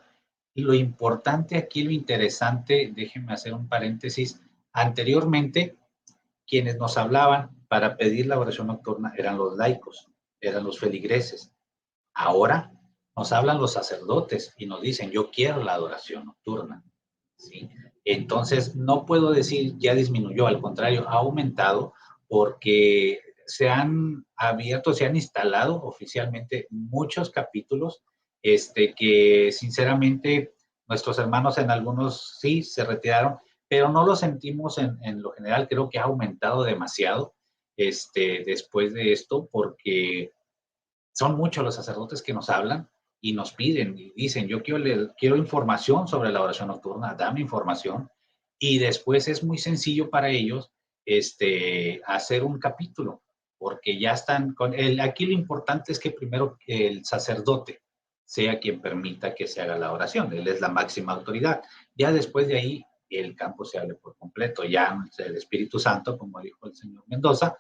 lo importante aquí, lo interesante, déjenme hacer un paréntesis. Anteriormente, quienes nos hablaban para pedir la oración nocturna eran los laicos, eran los feligreses. Ahora nos hablan los sacerdotes y nos dicen, yo quiero la adoración nocturna, ¿sí? Entonces, no puedo decir ya disminuyó, al contrario, ha aumentado porque se han abierto, se han instalado oficialmente muchos capítulos que sinceramente nuestros hermanos en algunos sí se retiraron, pero no lo sentimos en lo general, creo que ha aumentado demasiado después de esto porque son muchos los sacerdotes que nos hablan y nos piden y dicen, yo quiero información sobre la oración nocturna, dame información. Y después es muy sencillo para ellos hacer un capítulo, porque ya están aquí lo importante es que primero el sacerdote sea quien permita que se haga la oración, él es la máxima autoridad. Ya después de ahí el campo se abre por completo, ya el Espíritu Santo, como dijo el señor Mendoza,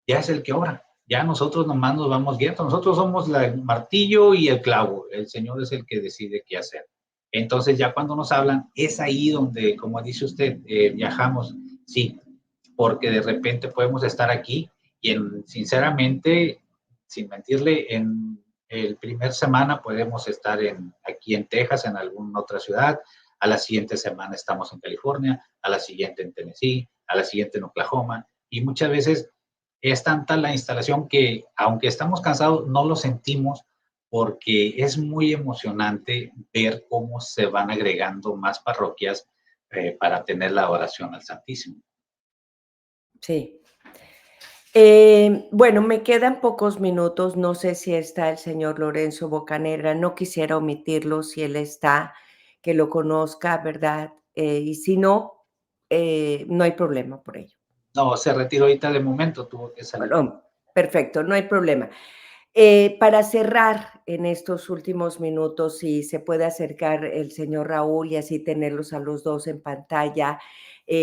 ya es el que obra. Ya nosotros nomás nos vamos guiando. Nosotros somos el martillo y el clavo. El Señor es el que decide qué hacer. Entonces, ya cuando nos hablan, es ahí donde, como dice usted, viajamos. Sí, porque de repente podemos estar aquí y sinceramente, sin mentirle, en el primer semana podemos estar aquí en Texas, en alguna otra ciudad. A la siguiente semana estamos en California, a la siguiente en Tennessee, a la siguiente en Oklahoma. Y muchas veces es tanta la instalación que, aunque estamos cansados, no lo sentimos porque es muy emocionante ver cómo se van agregando más parroquias para tener la oración al Santísimo. Sí. Bueno, me quedan pocos minutos, no sé si está el señor Lorenzo Bocanegra, no quisiera omitirlo si él está, que lo conozca, ¿verdad? Y si no, no hay problema por ello. No, se retiró ahorita de momento, tuvo que salir. Bueno, perfecto, no hay problema. Para cerrar en estos últimos minutos, si se puede acercar el señor Raúl y así tenerlos a los dos en pantalla.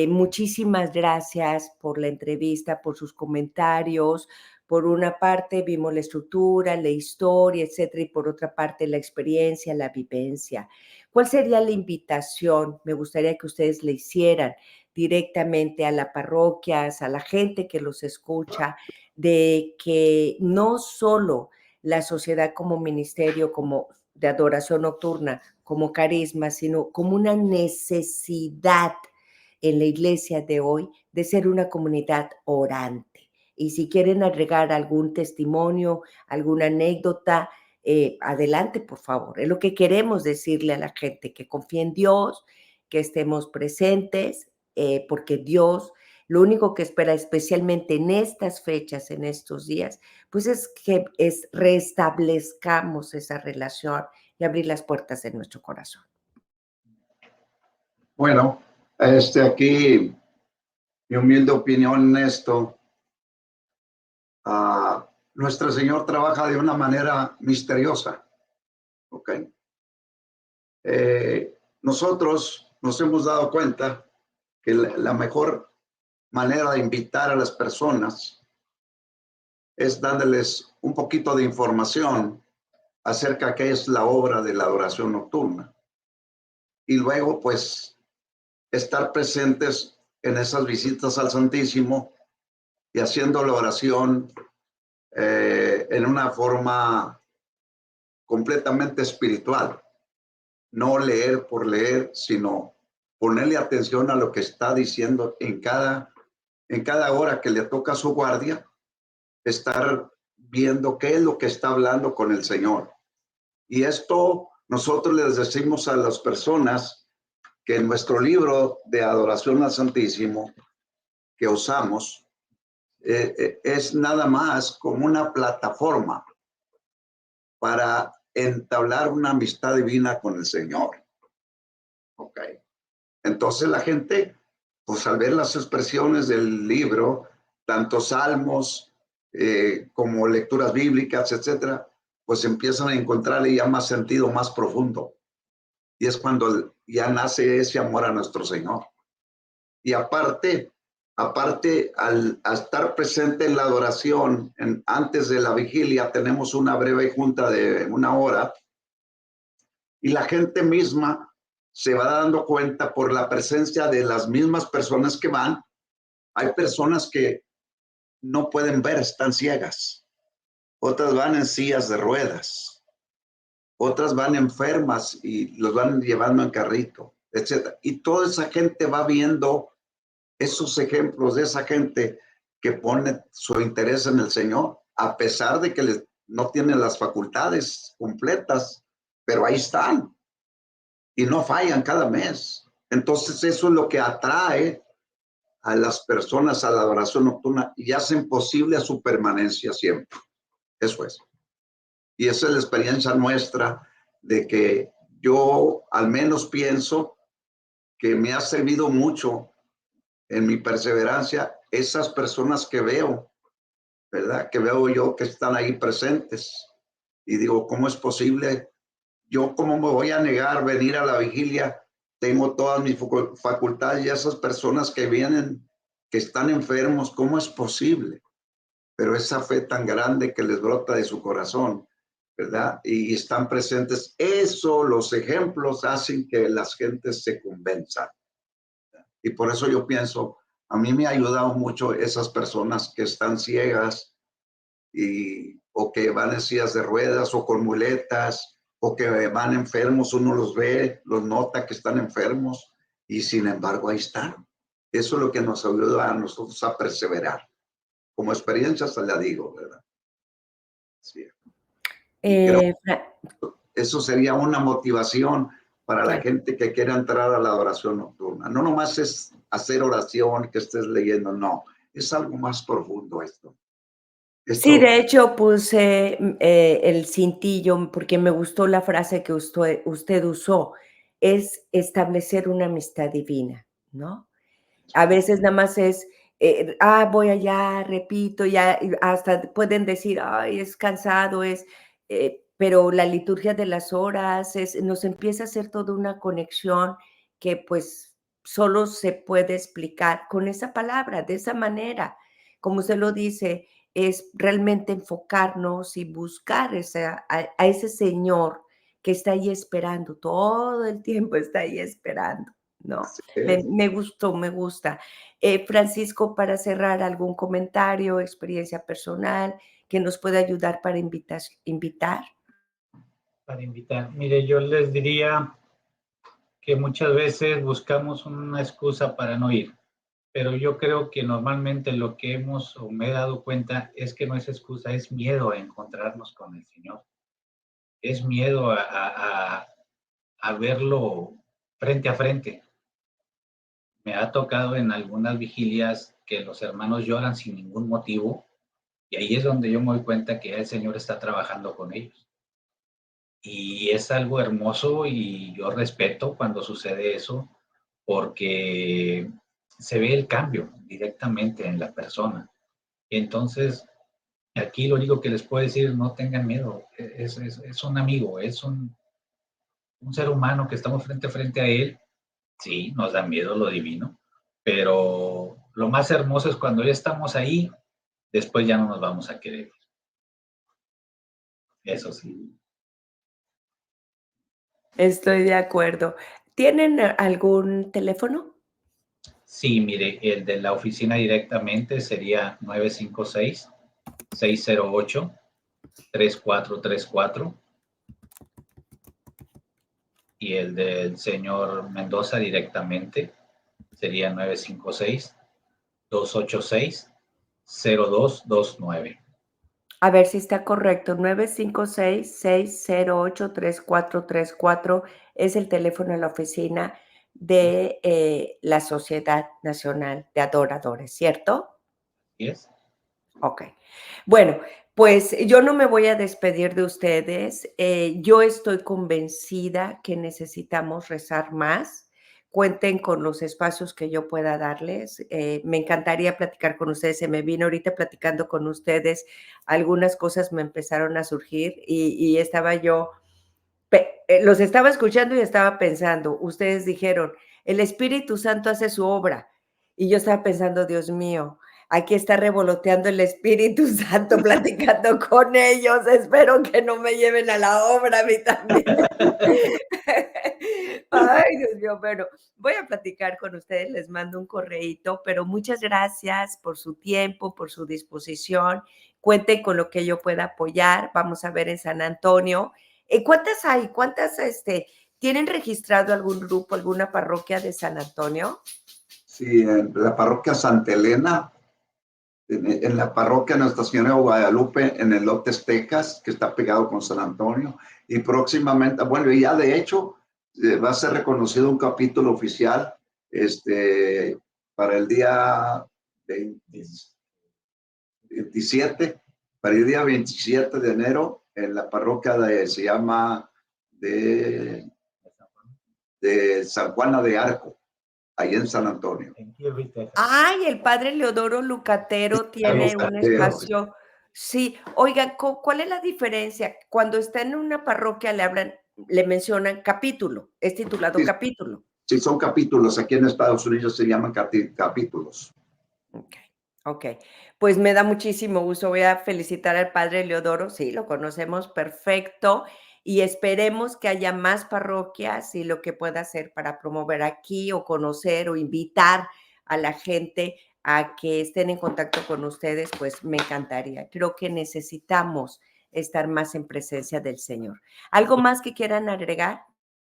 Muchísimas gracias por la entrevista, por sus comentarios. Por una parte vimos la estructura, la historia, etcétera, y por otra parte la experiencia, la vivencia. ¿Cuál sería la invitación? Me gustaría que ustedes le hicieran directamente a las parroquias, a la gente que los escucha, de que no solo la sociedad como ministerio, como de adoración nocturna, como carisma, sino como una necesidad en la iglesia de hoy de ser una comunidad orante. Y si quieren agregar algún testimonio, alguna anécdota, adelante, por favor. Es lo que queremos decirle a la gente, que confíe en Dios, que estemos presentes, porque Dios lo único que espera, especialmente en estas fechas, en estos días, pues es que restablezcamos esa relación y abrir las puertas de nuestro corazón. Bueno, aquí mi humilde opinión en esto. Nuestro Señor trabaja de una manera misteriosa. ¿Ok? Nosotros nos hemos dado cuenta que la mejor manera de invitar a las personas es dándoles un poquito de información acerca de qué es la obra de la adoración nocturna. Y luego, pues, estar presentes en esas visitas al Santísimo y haciendo la oración en una forma completamente espiritual. No leer por leer, sino ponerle atención a lo que está diciendo en cada hora que le toca a su guardia, estar viendo qué es lo que está hablando con el Señor. Y esto nosotros les decimos a las personas que en nuestro libro de adoración al Santísimo que usamos es nada más como una plataforma para entablar una amistad divina con el Señor. Ok. Entonces la gente, pues al ver las expresiones del libro, tanto salmos como lecturas bíblicas, etcétera, pues empiezan a encontrarle ya más sentido, más profundo. Y es cuando ya nace ese amor a nuestro Señor. Y aparte al estar presente en la adoración, antes de la vigilia, tenemos una breve junta de 1 hora y la gente misma se va dando cuenta por la presencia de las mismas personas que van. Hay personas que no pueden ver, están ciegas. Otras van en sillas de ruedas. Otras van enfermas y los van llevando en carrito, etc. Y toda esa gente va viendo esos ejemplos de esa gente que pone su interés en el Señor, a pesar de que no tienen las facultades completas, pero ahí están y no fallan cada mes. Entonces eso es lo que atrae a las personas a la adoración nocturna y hacen posible su permanencia siempre. Eso es. Y esa es la experiencia nuestra de que yo al menos pienso que me ha servido mucho en mi perseverancia esas personas que veo, ¿verdad? Que veo yo que están ahí presentes. Y digo, ¿cómo es posible? Yo, ¿cómo me voy a negar venir a la vigilia? Tengo todas mis facultades y esas personas que vienen, que están enfermos, ¿cómo es posible? Pero esa fe tan grande que les brota de su corazón, ¿verdad? Y están presentes. Eso, los ejemplos hacen que las gentes se convenzan. Y por eso yo pienso, a mí me ha ayudado mucho esas personas que están ciegas o que van en sillas de ruedas o con muletas o que van enfermos, uno los ve, los nota que están enfermos y sin embargo ahí están. Eso es lo que nos ayuda a nosotros a perseverar. Como experiencia se la digo, ¿verdad? Sí. Y creo que eso sería una motivación para la gente que quiera entrar a la adoración nocturna. No nomás es hacer oración, que estés leyendo, no. es algo más profundo esto. Sí, Esto, de hecho, puse, el cintillo, porque me gustó la frase que usted usó, es establecer una amistad divina, ¿no? A veces nada más es, voy allá, repito, ya, y hasta pueden decir: "Ay, es cansado, es", pero la liturgia de las horas nos empieza a hacer toda una conexión que, pues, solo se puede explicar con esa palabra, de esa manera. Como usted lo dice, es realmente enfocarnos y buscar a ese Señor que está ahí esperando, todo el tiempo está ahí esperando, ¿no? así Me gustó, me gusta. Francisco, para cerrar, ¿algún comentario, experiencia personal que nos pueda ayudar para invitar? Para invitar. Mire, yo les diría que muchas veces buscamos una excusa para no ir, pero yo creo que normalmente lo que hemos o me he dado cuenta es que no es excusa, es miedo a encontrarnos con el Señor, es miedo a verlo frente a frente. Me ha tocado en algunas vigilias que los hermanos lloran sin ningún motivo y ahí es donde yo me doy cuenta que el Señor está trabajando con ellos. Y es algo hermoso y yo respeto cuando sucede eso porque se ve el cambio directamente en la persona. Entonces, aquí lo único que les puedo decir, no tengan miedo, es un amigo, es un ser humano que estamos frente a frente a él. Sí, nos da miedo lo divino, pero lo más hermoso es cuando ya estamos ahí, después ya no nos vamos a querer. Eso sí. Estoy de acuerdo. ¿Tienen algún teléfono? Sí, mire, el de la oficina directamente sería 956-608-3434 y el del señor Mendoza directamente sería 956-286-0229. A ver si está correcto. 956-608-3434 es el teléfono de la oficina de, la Sociedad Nacional de Adoradores, ¿cierto? ¿Y es? Okey. Bueno, pues yo no me voy a despedir de ustedes. Yo estoy convencida que necesitamos rezar más. Cuenten con los espacios que yo pueda darles. Me encantaría platicar con ustedes. Se me vino ahorita platicando con ustedes, algunas cosas me empezaron a surgir y estaba yo los estaba escuchando y estaba pensando, ustedes dijeron: "El Espíritu Santo hace su obra", y yo estaba pensando: "Dios mío, aquí está revoloteando el Espíritu Santo platicando con ellos, espero que no me lleven a la obra a mí también". Ay, Dios mío, bueno, voy a platicar con ustedes, les mando un correíto, pero muchas gracias por su tiempo, por su disposición. Cuenten con lo que yo pueda apoyar. Vamos a ver en San Antonio. ¿Cuántas hay? ¿Cuántas, tienen registrado algún grupo, alguna parroquia de San Antonio? sí, en la parroquia Santa Elena, en la parroquia Nuestra Señora de Guadalupe, en el Lotes, Texas, que está pegado con San Antonio. Y próximamente, bueno, y ya de hecho, va a ser reconocido un capítulo oficial para el día 27, para el día 27 de enero, en la parroquia se llama de, de San Juana de Arco, ahí en San Antonio. En Kirby, Texas. Ay, el padre Leodoro Lucatero tiene un Lucatero. espacio. Sí, oigan, ¿cuál es la diferencia? Cuando está en una parroquia le mencionan capítulo, es titulado Sí, capítulo. sí, son capítulos. Aquí en Estados Unidos se llaman capítulos. Okey, okey. Pues me da muchísimo gusto. Voy a felicitar al padre Leodoro. Sí, lo conocemos perfecto, y esperemos que haya más parroquias y lo que pueda hacer para promover aquí, o conocer, o invitar a la gente a que estén en contacto con ustedes, pues me encantaría. Creo que necesitamos estar más en presencia del Señor. ¿Algo más que quieran agregar?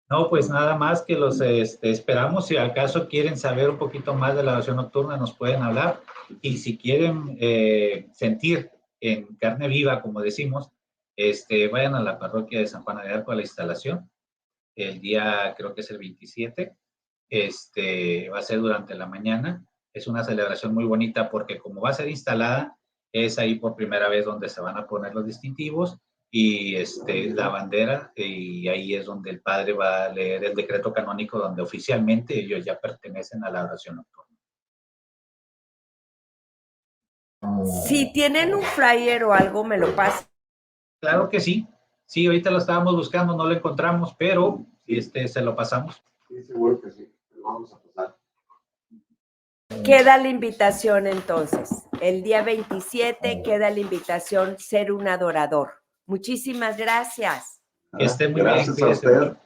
No, pues nada más que los esperamos. Si acaso quieren saber un poquito más de la oración nocturna, nos pueden hablar. Y si quieren sentir en carne viva, como decimos, vayan a la parroquia de San Juan de Arco a la instalación. El día, creo que es el 27. Va a ser durante la mañana. Es una celebración muy bonita porque como va a ser instalada, es ahí por primera vez donde se van a poner los distintivos y la bandera, y ahí es donde el padre va a leer el decreto canónico donde oficialmente ellos ya pertenecen a la adoración nocturna. Si tienen un flyer o algo, me lo pasan. Claro que sí. Sí, ahorita lo estábamos buscando, no lo encontramos, pero se lo pasamos. Sí, seguro que sí. Lo vamos a pasar. Queda la invitación entonces. El día 27 queda la invitación ser un adorador. Muchísimas gracias. Que esté muy Gracias bien. a usted.